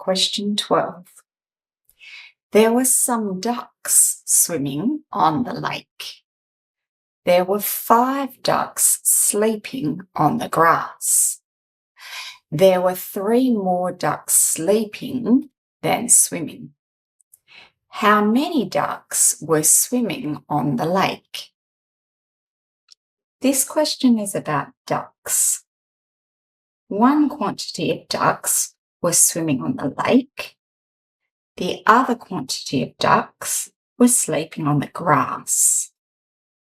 Question 12. There were some ducks swimming on the lake. There were 5 ducks sleeping on the grass. There were 3 more ducks sleeping than swimming. How many ducks were swimming on the lake? This question is about ducks. One quantity of ducks were swimming on the lake. The other quantity of ducks were sleeping on the grass.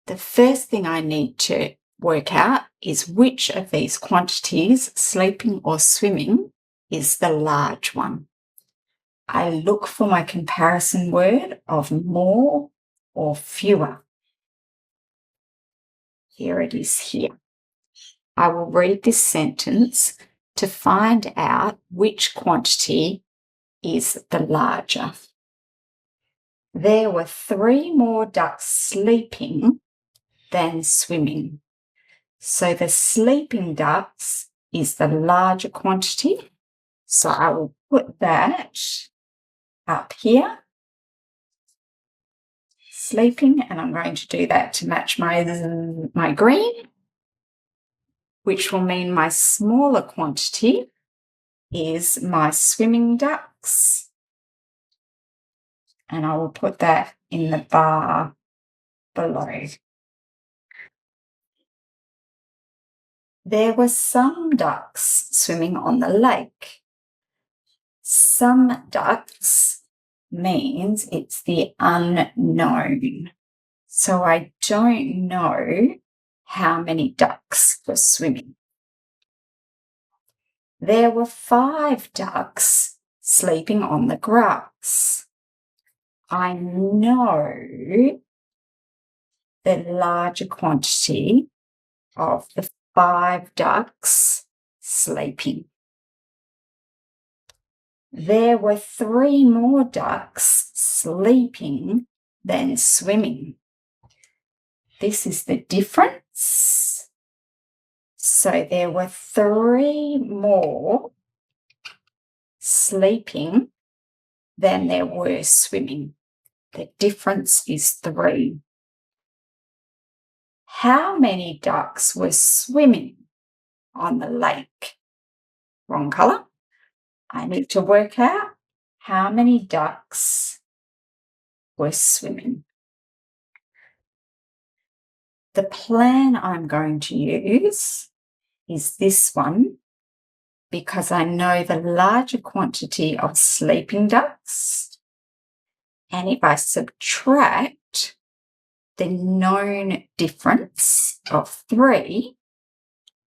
The first thing I need to work out is which of these quantities, sleeping or swimming, is the large one. I look for my comparison word of more or fewer. Here it is here. I will read this sentence to find out which quantity is the larger. There were 3 more ducks sleeping than swimming. So the sleeping ducks is the larger quantity. So I will put that up here. Sleeping, and I'm going to do that to match my green, which will mean my smaller quantity is my swimming ducks. And I will put that in the bar below. There were some ducks swimming on the lake. Some ducks means it's the unknown. So I don't know how many ducks were swimming. There were 5 ducks sleeping on the grass. I know the larger quantity of the 5 ducks sleeping. There were 3 more ducks sleeping than swimming. This is the difference. So there were 3 more sleeping than there were swimming. The difference is 3. How many ducks were swimming on the lake? Wrong colour. I need to work out how many ducks were swimming. The plan I'm going to use is this one because I know the larger quantity of sleeping ducks, and if I subtract the known difference of 3,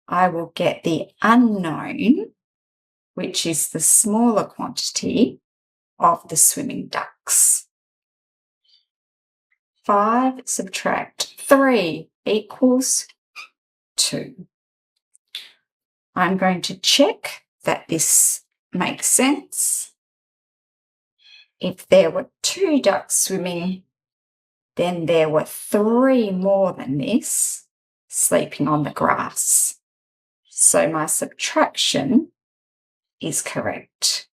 I will get the unknown, which is the smaller quantity of the swimming ducks. 5 subtract 3 equals 2. I'm going to check that this makes sense. If there were 2 ducks swimming, then there were 3 more than this sleeping on the grass. So my subtraction is correct.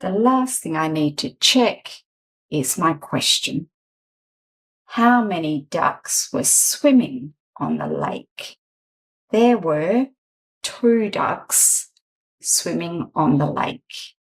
The last thing I need to check is my question. How many ducks were swimming on the lake? There were 2 ducks swimming on the lake.